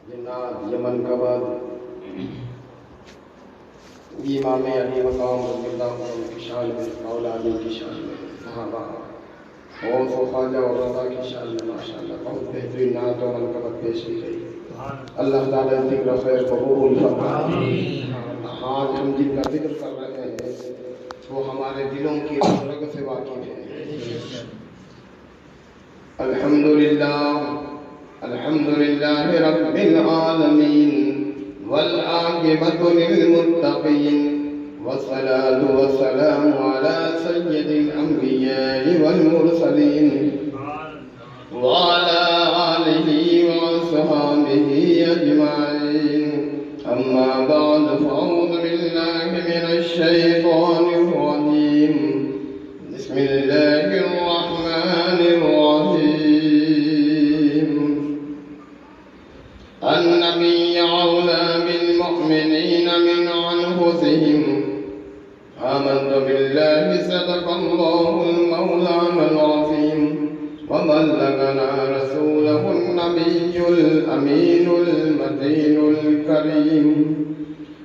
جنات یمن کبر امام علی مقام رضی اللہ عنہ کی شان میں، مولا علی کی شان میں، صحابہ اور خواجہ اور رضا کی شان میں ماشاءاللہ بہت بہترین نعت و منقبت پیش کی گئی۔ اللہ تعالیٰ ذکر خیر قبول فرمائے۔ آج ہم جن کا ذکر کر رہے ہیں وہ ہمارے دلوں کی رگ سے واقف ہے۔ الحمدللہ رب العالمین والعاقبۃ للمتقین والصلاة والسلام علی سید الانبیاء والمرسلین وعلی آلہ وصحبہ اجمعین، اما بعد فاعوذ باللہ من الشیطان الرجیم، بسم اللہ الرحمن الرحیم۔ النبی اولی بالمؤمنین من انفسهم، آمنت باللہ صدق اللہ المولانا العظیم، وبلغنا رسوله النبي الأمين المتين الكريم،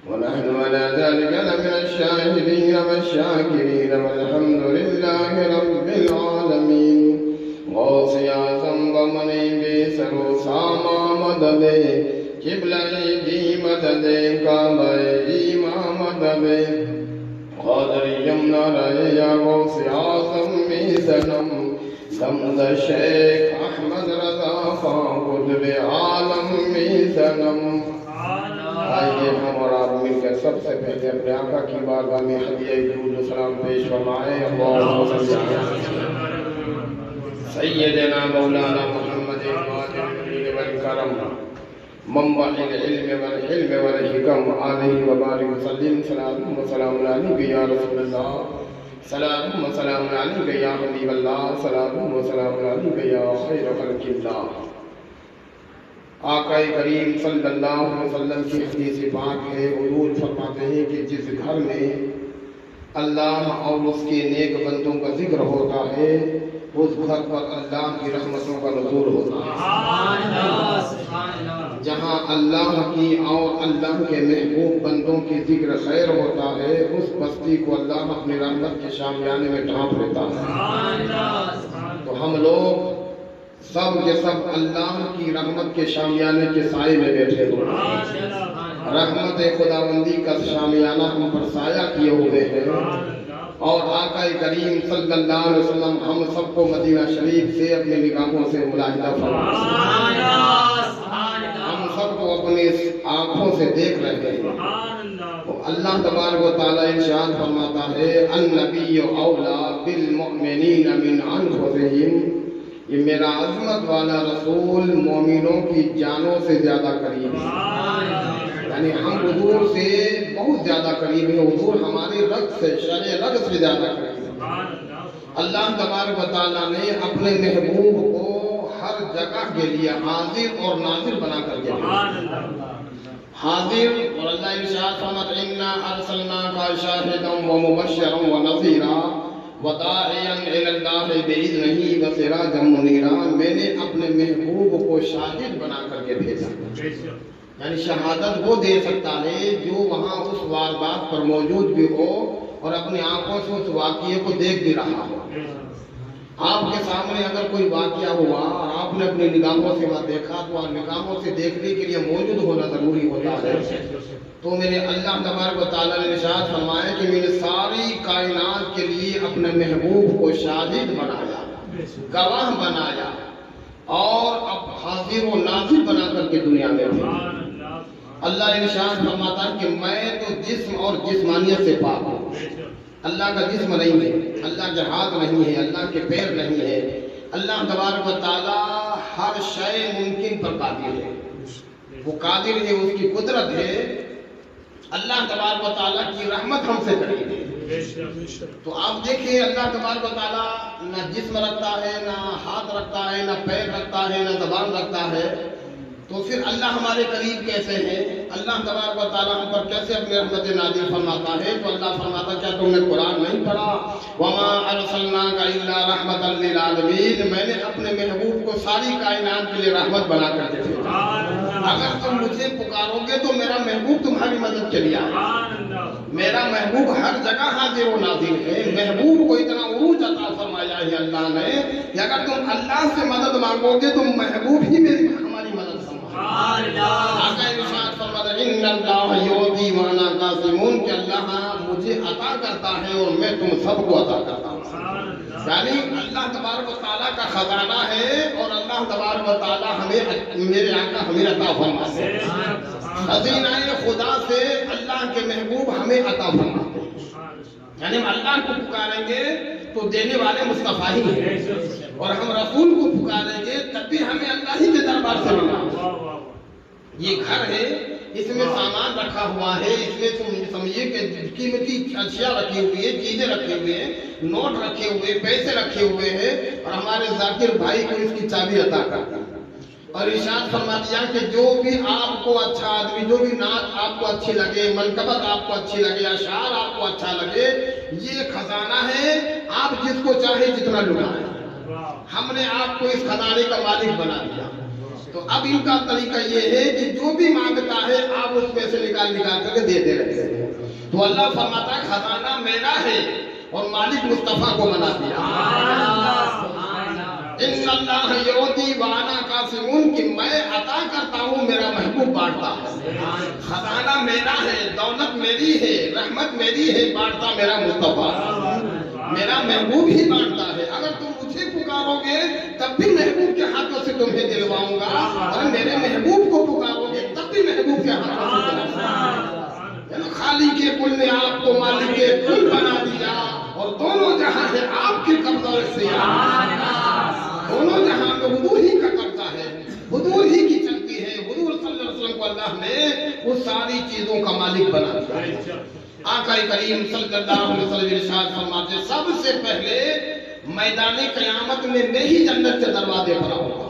ونحن على ذلك لمن الشاهدين والشاكرين، والحمد لله رب العالمين۔ غوث اعظم بمنی بے سرو ساما مدد، قبلہ دی مدد، کعبہ ایماں مدد، قادر یمنا رہے یا غوث اعظم میں سنم، دمد شیخ احمد رضا خان قطب عالم میں سنم۔ آئیے ہم اور آپ مل کر سب سے پہلے اپنے آقا کی بارگاہ میں ہدیہ درود و سلام پیش فرمائیں۔ اللہم صل علی سیدنا مولانا محمد الفاتح والکرم، منبع العلم والحلم والحکم، آلہ وبارک وسلم، صلاۃ و سلام علیک یا رسول اللہ، صلاۃ و سلام علیک یا حبیب اللہ، صلاۃ و سلام علیک یا خیر خلق اللہ۔ آقا کریم صلی اللہ علیہ وسلم کی حدیث پاک ہے، حضور فرماتے ہیں کہ جس گھر میں اللہ اور اس کے نیک بندوں کا ذکر ہوتا ہے اس گھر پر اللہ کی رحمتوں کا نزول ہوتا ہے۔ جہاں اللہ کی اور اللہ کے محبوب بندوں کی ذکر خیر ہوتا ہے اس بستی کو اللہ اپنی رحمت کے شامیانے میں ڈھانپ لیتا ہے۔ تو ہم لوگ سب کے سب اللہ کی رحمت کے شامیانے کے سائے میں بیٹھے ہوئے ہیں۔ رحمت خداوندی کا شامیانہ ہم پر سایہ کیے ہوئے ہیں، اور آقا کریم صلی اللہ علیہ وسلم ہم سب کو مدینہ شریف سے اپنی نگاہوں سے ملاحظہ فرمائے، ہم سب کو اپنی آنکھوں سے دیکھ رہے ہیں۔ اللہ تبارک و تعالیٰ ارشاد فرماتا ہے النبی اولیٰ بالمؤمنین من انفسہم، یہ میرا عظمت والا رسول مومنوں کی جانوں سے زیادہ قریب ہے، یعنی ہم حضور سے بہت زیادہ قریب ہیں، حضور ہمارے رگ سے شرع رگ سے زیادہ قریب ہے۔ اللہ تبارک و تعالیٰ نے اپنے محبوب کو ہر جگہ کے لیے حاضر اور ناظر بنا کر کے حاضر، اور اللہ ارشاد فرماتا ہے انا ارسلناک شاہدا ومبشرا ونذیرا وداعیا الی اللہ باذنہ وسراجا منیرا، میں نے اپنے محبوب کو شاہد بنا کر کے بھیجا، یعنی شہادت وہ دے سکتا ہے جو وہاں اس واردات پر موجود بھی ہو اور اپنی آنکھوں سے اس واقعے کو دیکھ بھی رہا ہو۔ آپ کے سامنے اگر کوئی واقعہ ہوا اور آپ نے اپنی نگاہوں سے وہاں دیکھا تو نگاہوں سے دیکھنے کے لیے موجود ہونا ضروری ہوتا ہے۔ تو میرے اللہ تبارک و تعالیٰ نے ارشاد فرمایا کہ میں نے ساری کائنات کے لیے اپنے محبوب کو شاہد بنایا، گواہ بنایا، اور اب حاضر و ناظر بنا کر کے دنیا میں بھیجا۔ اللہ ارشاد فرماتا ہے کہ میں تو جسم اور جسمانیت سے پاک ہوں، اللہ کا جسم نہیں ہے، اللہ کے ہاتھ نہیں ہے، اللہ کے پیر نہیں ہے، اللہ تبارک و تعالیٰ ہر شے ممکن پر قادر ہے، وہ قادر ہے، اس کی قدرت ہے۔ اللہ تبارک و تعالیٰ کی رحمت ہم سے قریب ہے۔ تو آپ دیکھیں اللہ تبارک و تعالیٰ نہ جسم رکھتا ہے، نہ ہاتھ رکھتا ہے، نہ پیر رکھتا ہے، نہ زبان رکھتا ہے، تو پھر اللہ ہمارے قریب کیسے ہے؟ اللہ تبارک و تعالیٰ ہم پر کیسے اپنی رحمت نازل فرماتا ہے؟ تو اللہ فرماتا کیا تم نے قرآن نہیں پڑھا؟ وَمَا أَرْسَلْنَاكَ إِلَّا رَحْمَةً لِّلْعَالَمِينَ، میں نے اپنے محبوب کو ساری کائنات کے لیے رحمت بنا کر کے بھیجا۔ اگر تو مجھے پکارو گے تو میرا محبوب تمہاری مدد کے لیے آئے گا۔ میرا محبوب ہر جگہ حاضر و ناظر ہے۔ محبوب کو اتنا عروج عطا فرمایا ہے اللہ نے کہ اگر تم اللہ سے مدد مانگو گے تو محبوب ہی ہماری مدد فرمائے۔ آقا ارشاد فرماتے ہیں ان اللہ یعطی وانا قاسم، کہ اللہ مجھے عطا کرتا ہے اور میں تم سب کو عطا کرتا ہوں۔ یعنی اللہ تبارک و تعالیٰ کا خزانہ ہے اور اللہ تبارک و تعالیٰ ہمیں میرے آقا ہمیں عطا فرماتے ہیں۔ خزینہ خدا سے اللہ کے محبوب ہمیں عطا فرماتے ہیں۔ یعنی ہم اللہ کو پکاریں گے تو دینے والے مصطفیٰ ہی ہیں، اور ہم رسول کو پکاریں گے تب بھی ہمیں اللہ ہی کے دربار سے ملنا۔ یہ گھر ہے، اس میں سامان رکھا ہوا ہے، اس میں سمجھیے کہ قیمتی اشیاء رکھی ہوئی ہے، چیزیں رکھی ہوئی ہیں، نوٹ رکھے ہوئے، پیسے رکھے ہوئے ہیں، اور ہمارے ذاکر بھائی کو اس کی چابی عطا کرتا ہے۔ اور ارشاد فرما دیا کہ جو بھی آپ کو اچھا آدمی، جو بھی نعت آپ کو اچھی لگے، منقبت آپ کو اچھی لگے، اشعار آپ کو اچھا لگے، یہ خزانہ ہے، آپ جس کو چاہے جتنا لٹائیں۔ ہم نے آپ کو اس خزانے کا مالک بنا دیا۔ تو اب ان کا طریقہ یہ ہے کہ جو بھی مانگتا ہے آپ اس میں سے نکال کر کے دیتے رہتے ہیں۔ تو اللہ فرماتا ہے خزانہ میرا ہے اور مالک مصطفیٰ کو بنا دیا۔ ان اللہ یعطی وانا قاسم، کہ میں عطا کرتا ہوں میرا محبوب بانٹتا ہے۔ خزانہ میرا ہے، دولت میری ہے، رحمت میری ہے، بانٹتا میرا مصطفیٰ، میرا محبوب ہی بانٹتا ہے۔ اگر تم مجھے پکارو گے تب بھی محبوب کے ہاتھوں سے تمہیں دلواؤں گا، اور میرے محبوب کو پکارو گے تب بھی محبوب کے ہاتھوں سے دلواؤں گا۔ خالق کل نے آپ کو مالک کل بنا دیا، اور دونوں جہاں ہے آپ کے قبضے سے، دونوں جہاں میں حضور ہی کا قبضہ ہے، حضور ہی کی چلتی ہے۔ حضور صلی اللہ علیہ وسلم کو اللہ نے وہ ساری چیزوں کا مالک بنا دیا۔ آقا کریم صلی اللہ علیہ وسلم ارشاد فرماتے ہیں سب سے پہلے میدان قیامت میں ہی جنت کے دروازے پر آؤں گا۔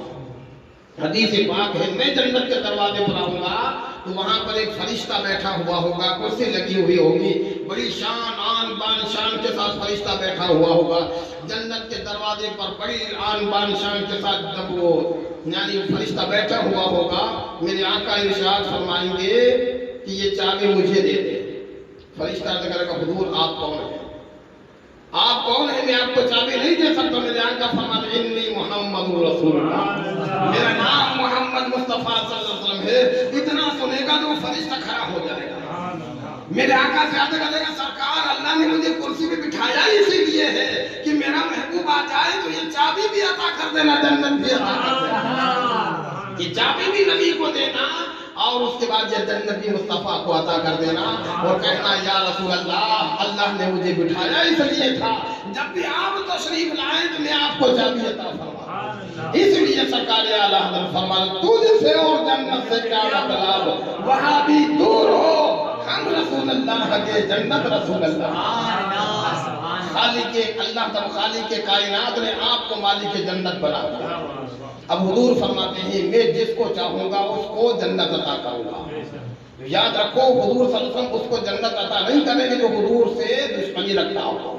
حدیث پاک ہے، میں جنت کے دروازے پر آؤں گا تو وہاں پر ایک فرشتہ بیٹھا ہوا ہوگا، کرسی لگی ہوئی ہوگی، بڑی شان آن بان شان کے ساتھ فرشتہ بیٹھا ہوا ہوگا جنت کے دروازے پر، بڑی آن بان شان کے ساتھ جب وہ یعنی فرشتہ بیٹھا ہوا ہوگا، میرے آقا ارشاد فرمائیں گے کہ یہ چابی مجھے دے دے۔ فرشتہ کرے گا حضور آپ کون ہیں؟ آپ کون ہیں؟ میں آپ کو چابی نہیں دے سکتا۔ میرے آقا فرماتے ہیں انی محمد رسول اللہ، میرا نام محمد مصطفیٰ صلی اللہ علیہ وسلم ہے۔ اتنا سنے گا تو فرشتہ کھڑا ہو جائے گا، میرے آقا سے عرض کرے گا سرکار اللہ نے مجھے کرسی پہ بٹھایا اسی لیے ہے کہ میرا محبوب آ جائے تو یہ چابی بھی عطا کر دینا، جنت بھی عطا کر دینا، یہ چابی بھی نبی کو دینا، اور اس کے بعد یہ جنت بھی مصطفیٰ کو عطا کر دینا، اور کہنا یا رسول اللہ اللہ نے مجھے بٹھایا اس لیے تھا جب بھی آپ تشریف لائیں تو میں آپ کو چابی عطا فرماؤں۔ اس لیے سرکار اعلیٰ حضرت فرماتے تجھ سے اور جنت سے کیا مطلب، وہاں بھی دور ہو ہم رسول اللہ کے، جنت رسول اللہ۔ خالق اللہ تب خالق کائنات نے آپ کو مالک جنت بنا دیا۔ اب حضور فرماتے ہیں میں جس کو چاہوں گا اس کو جنت عطا کروں گا۔ یاد رکھو حضور صلی اللہ علیہ وسلم اس کو جنت عطا نہیں کریں گے جو حضور سے دشمنی رکھتا ہو،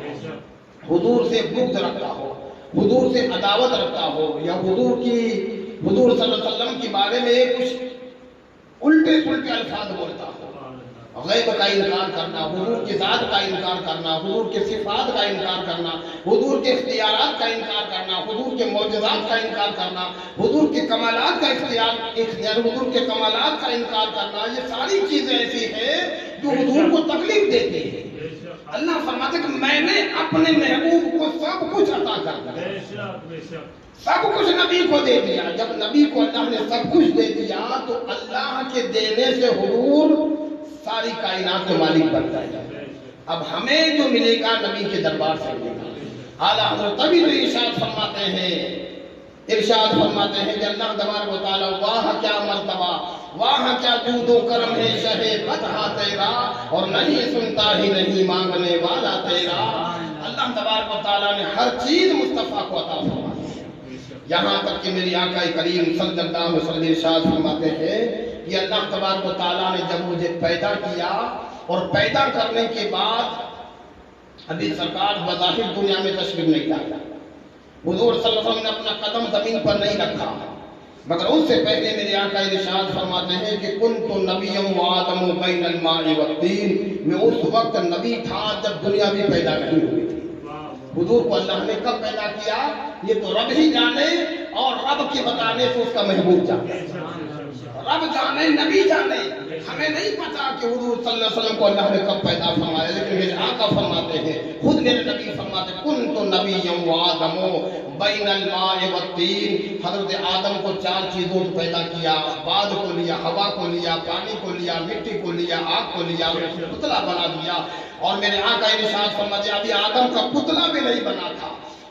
حضور سے بغض رکھتا ہو، حضور سے عداوت رکھتا ہو، یا حضور صلی اللہ علیہ وسلم کے بارے میں کچھ الٹے پلٹے الفاظ بولتا ہو، غیب کا انکار کرنا، حضور کی ذات کا انکار کرنا، حضور کے صفات کا انکار کرنا، حضور کے اختیارات کا انکار کرنا، حضور کے معجزات کا انکار کرنا، حضور کے کمالات کا حضور کے کمالات کا انکار کرنا، یہ ساری چیزیں ایسی ہیں جو حضور کو تکلیف دیتی ہیں۔ اللہ فرماتے کہ میں نے اپنے محبوب کو سب کچھ عطا کر دیا، سب کچھ نبی کو دے دیا۔ جب نبی کو اللہ نے سب کچھ دے دیا تو اللہ کے دینے سے حضور ساری کائنات کے مالک بنتا ہے۔ اب ہمیں جو ملے گا نبی کے دربار سے ملے گا۔ اعلیٰ حضرت تبھی تو ارشاد فرماتے ہیں کہ اللہ تبارک و تعالیٰ واہ کیا مرتبہ، واہ کیا جود و کرم ہے شہ بدہا تیرا، اور نہیں سنتا ہی نہیں مانگنے والا تیرا۔ اللہ تبارک و تعالیٰ نے ہر چیز مصطفیٰ کو عطا فرمائی، یہاں تک کہ میری آقا کریم صلی اللہ علیہ وسلم ارشاد فرماتے ہیں کہ اللہ تبارک و تعالیٰ نے جب مجھے پیدا کیا اور پیدا کرنے کے بعد ابھی سرکار بظاہر دنیا میں تشریف نہیں لایا، حضور صلی اللہ علیہ وسلم نے اپنا قدم زمین پر نہیں رکھا، مگر اس سے پہلے میرے آقا ارشاد فرماتے ہیں کہ کنت نبیم و آدم بین الماء والطین، میں اس وقت نبی تھا جب دنیا بھی پیدا نہیں ہوئی تھی۔ حضور کو اللہ نے کب پیدا کیا یہ تو رب ہی جانے، اور رب کے بتانے سے اس کا محبوب جانے، رب جانے نبی جانے، ہمیں نہیں پتا کہ حضور صلی اللہ علیہ وسلم کو اللہ نے کب پیدا فرمایا، لیکن میرے آقا فرماتے ہیں، خود میرے نبی فرماتے ہیں کنت نبیم و آدم بین الماء والطین، حضرت آدم کو 4 چیزوں سے پیدا کیا، باد کو لیا، ہوا کو لیا، پانی کو لیا، مٹی کو لیا، آگ کو لیا، پتلا بنا دیا۔ اور میرے آقا ارشاد فرماتے ہیں ابھی آدم کا پتلا بھی نہیں بنا تھا،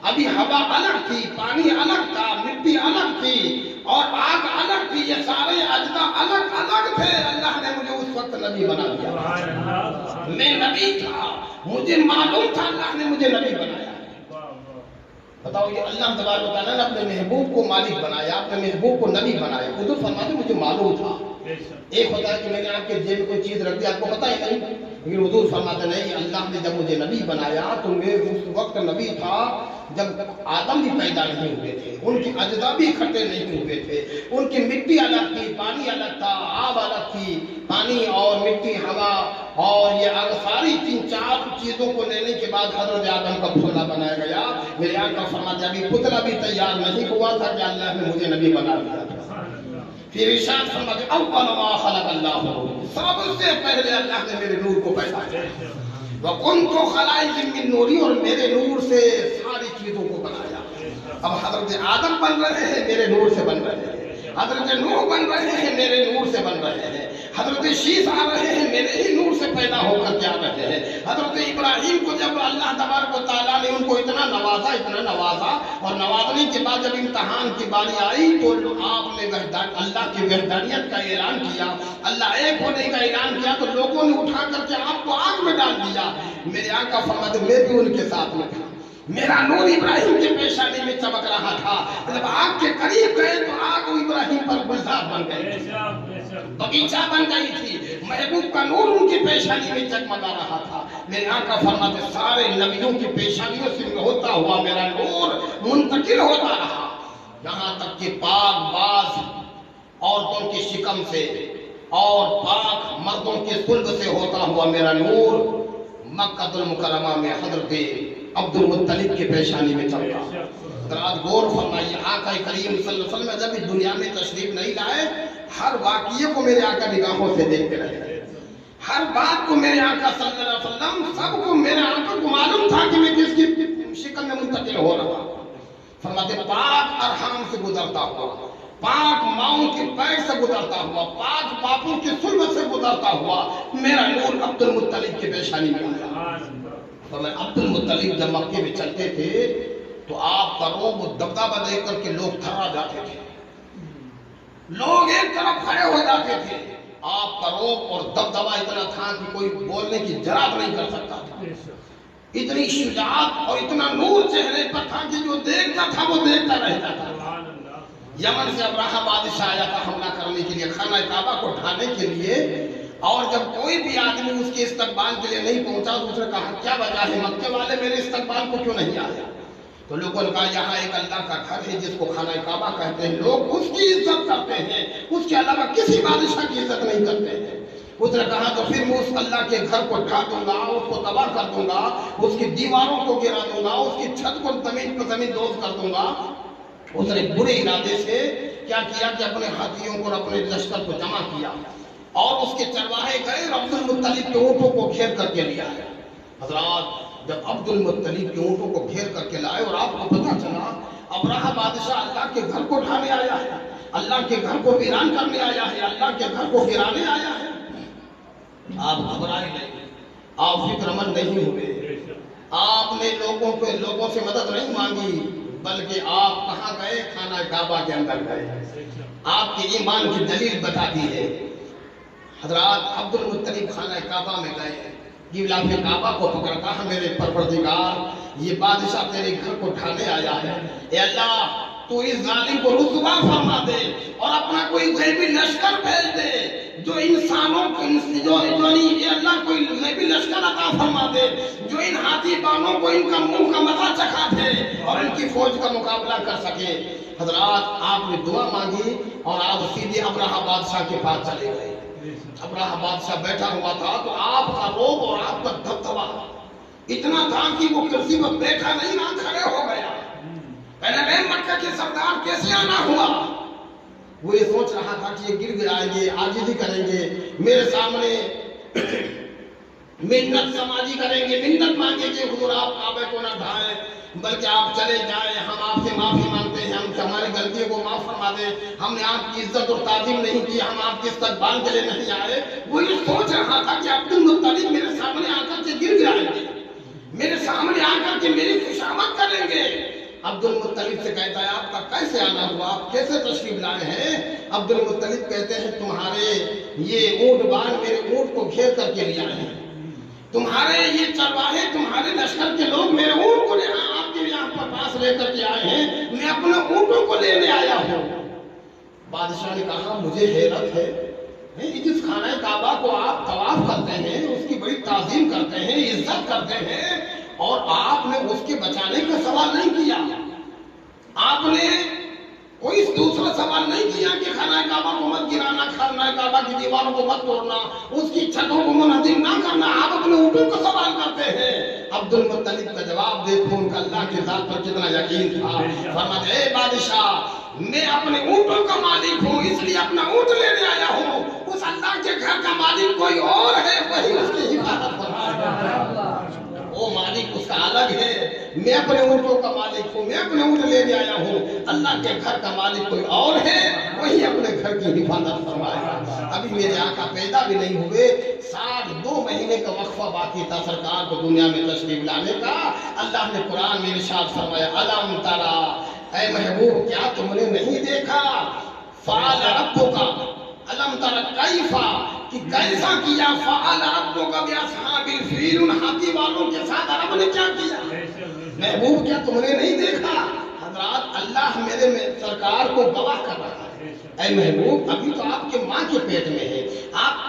ابھی ہوا الگ تھی، پانی الگ تھا، مٹی الگ تھی اور آگ الگ تھی، یہ سارے اجزاء الگ الگ تھے، اللہ نے مجھے اس وقت نبی بنا دیا۔ میں نبی تھا، مجھے معلوم تھا اللہ نے مجھے نبی بنایا۔ بتاؤ یہ اللہ تبارک و تعالیٰ نے اپنے محبوب کو مالک بنایا، اپنے محبوب کو نبی بنایا۔ حضور فرماتے مجھے معلوم تھا۔ ایک ہوتا ہے کہ میں نے آپ کے جیب میں کوئی چیز رکھ دی، آپ کو پتہ ہی نہیں، لیکن حضور فرماتے نہیں، اللہ نے جب مجھے نبی بنایا تو میں اس وقت نبی تھا جب آدم بھی پیدا نہیں ہوئے تھے، ان کی اجزاء بھی اکٹھے نہیں ہوئے تھے، ان کی مٹی الگ تھی، پانی الگ تھا، آب الگ تھی، پانی اور مٹی، ہوا اور یہ آگ، ساری 3-4 چیزوں کو لینے کے بعد حضرت آدم کا پتلا بنایا گیا۔ میرے آقا فرماتے ابھی پتلا بھی تیار نہیں ہوا تھا کہ اللہ نے مجھے نبی بنا دیا تھا۔ پھر ارشاد فرماتے اول ما خلق اللہ، سب سے پہلے اللہ نے میرے نور کو پیدا کیا، وَكُنْتُ خَلَائِقٍ مِّن نُورِي، اور میرے نور سے ساری چیزوں کو بنایا۔ اب حضرت آدم بن رہے ہیں میرے نور سے بن رہے ہیں، حضرت نوح بن رہے ہیں میرے نور سے بن رہے ہیں، حضرت شیس آ رہے ہیں میرے ہی نور سے پیدا ہو کر کے آ رہے ہیں۔ حضرت ابراہیم کو جب اللہ تبارک و تعالیٰ نے ان کو اتنا نوازا اور نوازنے کے بعد جب امتحان کی باری آئی تو آپ نے اللہ کی وحدانیت کا اعلان کیا، اللہ ایک ہونے کا اعلان کیا، تو لوگوں نے اٹھا کر کے آپ کو آگ میں ڈال دیا۔ میرے آقا فرماتے میں بھی ان کے ساتھ میں تھا، میرا نور ابراہیم کے پیشانی میں چمک رہا تھا، جب آگ کے قریب گئے تو آگ ابراہیم پر گلزار بن گئی تھی، بغیچہ بن گئی تھی، محبوب کا نور ان کی پیشانی میں چمکا رہا تھا۔ میرے آقا فرماتے سارے نبیوں کی پیشانیوں سے ہوتا ہوا میرا نور منتقل ہوتا رہا، یہاں تک کہ پاک باز عورتوں کی شکم سے اور پاک مردوں کے صلب سے ہوتا ہوا میرا نور مکہ المکرمہ میں حضرت عبد المطلب کی پیشانی میں چمکا۔ حضرات غور فرمائیے، آقا کریم صلی اللہ علیہ وسلم جب اس دنیا میں تشریف نہیں لائے، ہر واقعے کو میرے آقا نگاہوں سے دیکھتے رہے، ہر بات کو میرے آقا صلی اللہ علیہ وسلم، سب کو میرے آقا کو معلوم تھا کہ میں کس کی شکل میں منتقل ہو رہا ہوں۔ فرماتے پاک ارحام سے گزرتا ہوا، پاک ماؤں کے پیر سے گزرتا ہوا، پاک باپوں کے صلب سے گزرتا ہوا میرا نور عبد المطلب کی پیشانی میں آیا۔ فرمایا عبد المطلب جب مکے میں چلتے تھے تو آپ کا روب و دبدبہ دیکھ کر کے لوگ تھرا جاتے تھے، لوگ ایک طرف کھڑے ہو جاتے تھے، آپ کا روب اور دبدبہ اتنا تھا کہ کوئی بولنے کی جرات نہیں کر سکتا تھا، اتنی شجاعت اور اتنا نور چہرے پر تھا کہ جو دیکھتا تھا وہ دیکھتا رہتا تھا۔ یمن سے ابراہا بادشاہ آیا تھا حملہ کرنے کے لیے، خانہ کعبہ کو ڈھانے کے لیے، اور جب کوئی بھی آدمی اس کے استقبال کے لیے نہیں پہنچا تو اس نے کہا کیا وجہ ہے مکے والے میرے استقبال کو کیوں نہیں آیا؟ تو لوگوں نے کہا یہاں ایک اللہ کا گھر ہے جس کو خانہ کعبہ کہتے ہیں، لوگ اس کی عزت کرتے ہیں، اس کے علاوہ کسی بادشاہ کی عزت نہیں کرتے ہیں۔ اس نے کہا تو پھر میں اس اللہ کے گھر کو ڈھا دوں گا، اس کو تباہ کر دوں گا، اس کی دیواروں کو گرا دوں گا، اس کی چھت کو زمین دوز کر دوں گا۔ اس نے برے ارادے سے کیا کیا کہ اپنے ہاتھیوں کو اور اپنے لشکر کو جمع کیا اور اس کے چرواہے گئے عبد المطلب کے اونٹوں کو گھیر کر کے لیا ہے۔ حضرات جب عبد المطلب کے اونٹوں کو گھیر کر کے لائے اور آپ کو پتا چلا ابراہا بادشاہ اللہ کے گھر کو ڈھانے آیا ہے، اللہ کے گھر کو ویران کرنے آیا ہے، اللہ کے گھر کو گرانے آیا ہے، آپ گھبرائے نہیں، آپ فکر مند نہیں ہوئے، آپ نے لوگوں سے مدد نہیں مانگی، بلکہ آپ کہاں گئے؟ خانہ کعبہ کے اندر گئے، آپ کے ایمان کی دلیل بتا دی ہے۔ حضرات عبد المطلب خانہ کعبہ میں گئے، غلاف کعبہ کو پکڑ کہا میرے پروردگار یہ بادشاہ تیرے گھر کو ڈھانے آیا ہے، اے اللہ تو اس ظالم کو رسوا فرما دے اور اپنا کوئی غیبی لشکر بھیج دے جو انسانوں کو جو اللہ کوئی غیبی لشکر عطا فرما دے جو ان ہاتھی بانوں کو ان کا منہ کا مزہ چکھا دے اور ان کی فوج کا مقابلہ کر سکے۔ حضرات آپ نے دعا مانگی اور آپ سیدھے ابرہہ بادشاہ کے پاس چلے گئے۔ ابرہہ بادشاہ بیٹھا ہوا تھا تو آپ کا روب اور آپ کا دبدبا اتنا تھا کہ وہ کرسی پر بیٹھا نہیں نہ کھڑے ہو گیا۔ پہلے مکہ کے سردار کیسے آنا ہوا؟ وہ یہ سوچ رہا تھا کہ یہ گر گرائیں گے، عاجزی کریں گے، میرے سامنے منت سماجی کریں گے، منت مانگیں گے، حضور آپ کعبے کو نہ ڈھائیں بلکہ آپ چلے جائیں، ہم آپ سے معافی مانگتے ہیں، ہم ہماری غلطیوں کو معاف فرما دیں، ہم نے آپ کی عزت اور تعظیم نہیں کی، ہم آپ کے استقبال کے لیے نہیں آئے۔ وہ یہ سوچ رہا تھا کہ عبد المطلب میرے سامنے آ کر کے گر گرائیں گے، میرے سامنے آ کر کے میری خوشامد کریں گے۔ عبد المطلب سے کہتا ہے آپ کا کیسے آنا ہوا، آپ کیسے تشریف لائے ہیں؟ عبد المطلب کہتے ہیں تمہارے یہ اونٹ بان میرے اونٹ کو گھیر کر کے لے آئے ہیں، تمہارے یہ چرواہے تمہارے لشکر کے لوگ میرے اونٹ کو آپ کے یہاں پر پاس لے کر کے آئے ہیں، میں اپنے اونٹوں کو لینے آیا ہوں۔ بادشاہ نے کہا مجھے حیرت ہے جس خانہ کعبہ کو آپ طواف کرتے ہیں، اس کی بڑی تعظیم کرتے ہیں، عزت کرتے ہیں، اور آپ نے اس کے بچانے کا سوال نہیں کیا، آپ نے کوئی دوسرا سوال نہیں کیا کہ خانہ کعبہ کو مت گرانا، خانہ کعبہ کی دیواروں کو مت توڑنا، اس کی چھتوں کو منہدم نہ کرنا، آپ اپنے اونٹوں کا سوال کرتے ہیں۔ عبد المطلب کا جواب دیکھو ان کا اللہ کے ذات پر کتنا یقین تھا۔ فرماتے اے بادشاہ میں اپنے اونٹوں کا مالک ہوں، اس لیے اپنا اونٹ لینے آیا ہوں، اس اللہ کے گھر کا مالک کوئی اور ہے، وہی اس کی حفاظت فرمائے، وہ مالک اس کا الگ ہے، میں اپنے اونٹوں کا مالک ہوں، میں اپنے اونٹ لینے آیا ہوں، اللہ کے گھر کا مالک کوئی اور ہے، وہی اپنے گھر کی حفاظت فرمائے گا۔ ابھی میرے آقا پیدا بھی نہیں ہوئے، 2 مہینے کا وقفہ باقی تھا سرکار کو دنیا میں تشریف لانے کا۔ اللہ نے قرآن میں ارشاد فرمایا الم ترا، اے محبوب کیا تم نے نہیں دیکھا، فعل ربک، الم تر کیفا کہ کیسا کیا، فعل ربک باصحاب الفیل، ان ہاتھی والوں کے ساتھ رب نے کیا کیا۔ محبوب کیا تم نے نہیں دیکھا؟ حضرات اللہ میرے میں سرکار کو گواہ کر رہا ہے، اے محبوب ابھی تو آپ کے ماں کے پیٹ میں ہے،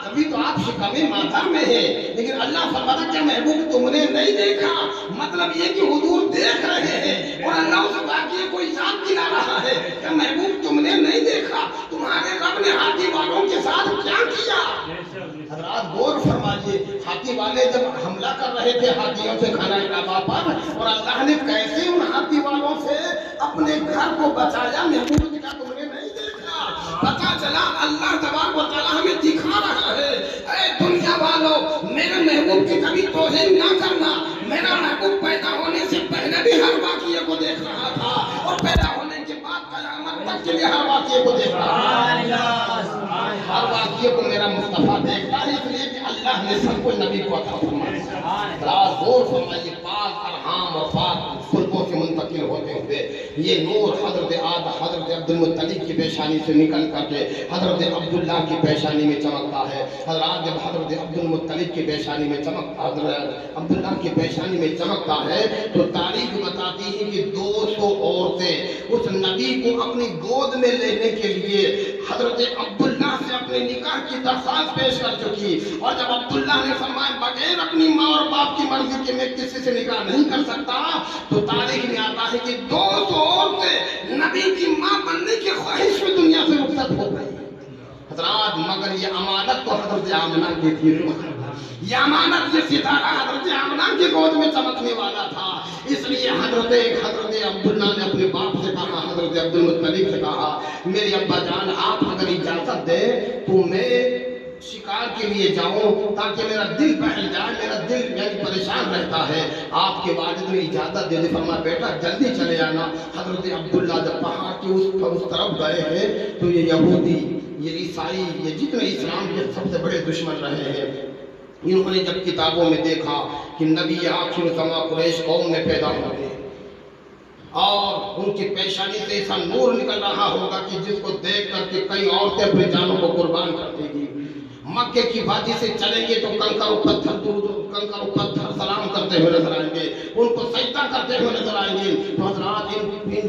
ابھی تو آپ شکم مادر میں ہے، لیکن اللہ فرماتا کیا محبوب تم نے نہیں دیکھا؟ مطلب یہ کہ حضور دیکھ رہے ہیں اور اللہ اس واقعے کو یاد دلا رہا ہے کہ محبوب تم نے نہیں دیکھا تمہارے رب نے ہاتھی والوں کے ساتھ کیا کیا۔ حضرات غور فرمائیے، ہاتھی والے جب حملہ کر رہے تھے ہاتھیوں سے خانہ کعبہ پر، اور اللہ نے کیسے ان ہاتھی والوں سے اپنے گھر کو بچایا، محبوب کیا تم نے نہیں دیکھا؟ پتا چلا اللہ تبارک و تعالیٰ ہمیں دکھا رہا ہے اے دنیا والوں میرے محبوب کی کبھی توہین نہ کرنا، میرا محبوب پیدا ہونے سے پہلے بھی ہر واقعے کو دیکھ رہا تھا اور پیدا ہونے کے بعد قیامت تک کے لیے ہر واقعے کو دیکھ رہا ہے، ہر واقعے کو میرا مصطفیٰ دیکھتا ہے، اس لیے کہ اللہ نے سب کو نبی کو عطا فرمایا۔ راز غور فرمائیے، پاک ارحام اور پاک خلقوں سے منتقل ہوتے ہوئے یہ نور حضرت حضرت عبد المطلب کی پیشانی سے نکل کر کے حضرت عبداللہ کی پیشانی میں چمکتا ہے۔ حضرات جب حضرت عبد المطلب کی پیشانی میں حضرت عبداللہ کی پیشانی میں چمکتا ہے تو تاریخ بتاتی ہے کہ 200 عورتیں اس نبی کو اپنی گود میں لینے کے لیے حضرت عبداللہ سے اپنے نکاح کی درخواست پیش کر چکی، اور جب عبداللہ نے فرمایا بغیر اپنی ماں اور باپ کی مرضی کے میں کسی سے نکاح نہیں کر سکتا، تو تاریخ میں آتا ہے کہ 200 عورتیں نبی کی ماں بننے کی خواہش میں دنیا سے رخصت ہو گئی۔ حضرات مگر یہ امانت تو حضرت آمنہ کی تھی، یہ امانت یہ ستارہ حضرت آمنہ کی گود میں چمکنے والا تھا، اس لیے حضرت عبداللہ نے اپنے باپ سے کہا، حضرت عبد المطلب سے کہا میری ابا جان آپ اگر اجازت دیں تو میں شکار کے لیے جاؤں تاکہ میرا دل بہل جائے، میرا دل یعنی پریشان رہتا ہے، آپ کے والد نے اجازت دے دی، فرمایا بیٹا جلدی چلے آنا۔ حضرت عبداللہ جب پہاڑ کے اس طرف گئے ہیں تو یہ یہودی یہ عیسائی یہ جتنے اسلام کے سب سے بڑے دشمن رہے ہیں، انہوں نے جب کتابوں میں دیکھا کہ نبی آخر زمان قریش قوم میں پیدا ہوئے اور ان کی پیشانی سے ایسا نور نکل رہا ہوگا کہ جس کو دیکھ کر کے کئی عورتیں اپنی جانوں کو قربان کر دیں گی، مکے کی وادی سے چلیں گے تو کنکر و پتھر سلام کرتے ہوئے نظر آئیں گے، ان کو سجدہ کرتے ہوئے نظر آئیں گے۔ تو حضرات ان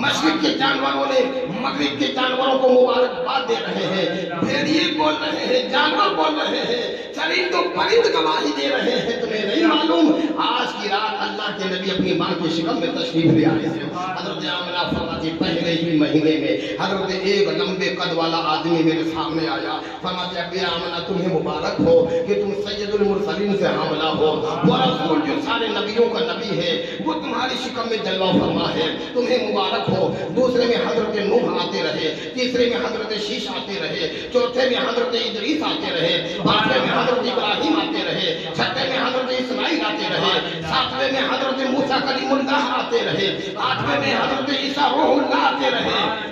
مشرق کے جانوروں نے مغرب کے جانوروں کو مبارکباد دے رہے ہیں. بھیڑیے بول رہے ہیں, جانور بول رہے ہیں, چرند و پرند گواہی دے رہے ہیں. تمہیں نہیں معلوم آج کی رات اللہ کے نبی اپنی ماں کی شکم میں تشریف لے آئے ہیں. حضرت آمنہ فرماتی پہلے ہی مہینے میں حضرت ایک لمبے قد والا آدمی میرے سامنے آیا. فرماتے ابی آمنہ تمہیں مبارک ہو کہ تم سید المرسلین سے حاملہ ہو. وہ رسول جو سارے نبیوں کا نبی ہے وہ تمہاری شکم میں جلوہ فرما ہے, تمہیں مبارک ہو. دوسرے میں حضرت نوح آتے رہے, تیسرے میں حضرت شیش آتے رہے, چوتھے میں حضرت ادریس آتے رہے, پانچویں میں حضرت ابراہیم آتے رہے, چھٹے میں حضرت اسماعیل آتے رہے, ساتویں میں حضرت موسیٰ کلیم اللہ آتے رہے, آٹھویں میں حضرت عیسیٰ روح اللہ آتے رہے.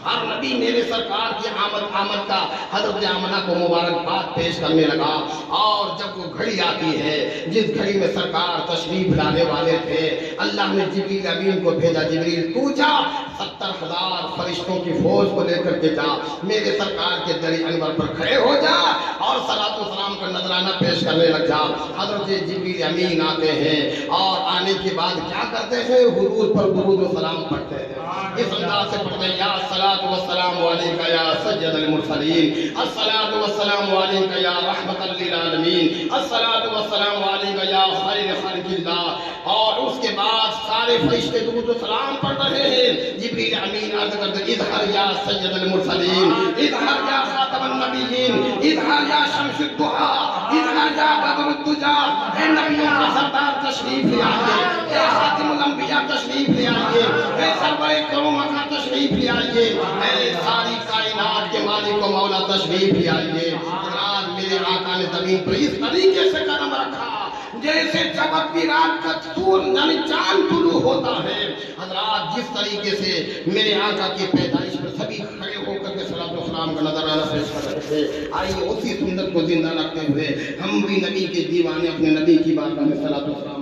ہر نبی میرے سرکار کی آمد کا حضرت آمنہ کو مبارکباد پیش کرنے لگا. اور جب وہ گھڑی آتی ہے جس گھڑی میں سرکار تشریف لانے والے تھے, اللہ نے جبریل امین کو بھیجا. جبریل تو جا 70,000 فرشتوں کی فوج کو لے کر کے جا, میرے سرکار کے در انور پر کھڑے ہو جا اور صلاۃ و سلام کا نذرانہ پیش کرنے لگ جا. حضرت جبریل امین آتے ہیں اور آنے کے بعد کیا کرتے ہیں, حضور پر درود و سلام پڑھتے ہیں. اس انداز سے پڑھتے ہیں, یا الصلاۃ والسلام علیک یا سید المرسلین, الصلاۃ والسلام علیک یا رحمۃ للعالمین, الصلاۃ والسلام علیک یا خیر خلق اللہ. اور اس کے بعد سارے فرشتے درود و سلام پڑھ رہے ہیں. جبریل امین عرض کرتے اظہر یا سید المرسلین, اظہر یا خاتم النبیین, اظہر یا شمس الضحیٰ, اظہر یا بدر الدجا. اے نبیوں کا سردار تشریف لے آئیے, اے خاتم الانبیاء تشریف لے آئیے, اے سرور کرم کا تشریف لے آئیے, اے ساری کائنات کے مالک و مولا تشریف لے آئیے. حضرات میرے آقا نے زمین پر اس طریقے سے قدم رکھا جیسے جب اپنی رات کا سور یعنی چاند طلوع ہوتا ہے. حضرات جس طریقے سے میرے آقا کی پیدائش پر سبھی کھڑے ہو کر کے صلاۃ و سلام کا نذرانہ پیش کر رہے تھے, آئیے اسی سنت کو زندہ رکھتے ہوئے ہم بھی نبی کے دیوانے اپنے نبی کی بارگاہ میں صلاۃ و سلام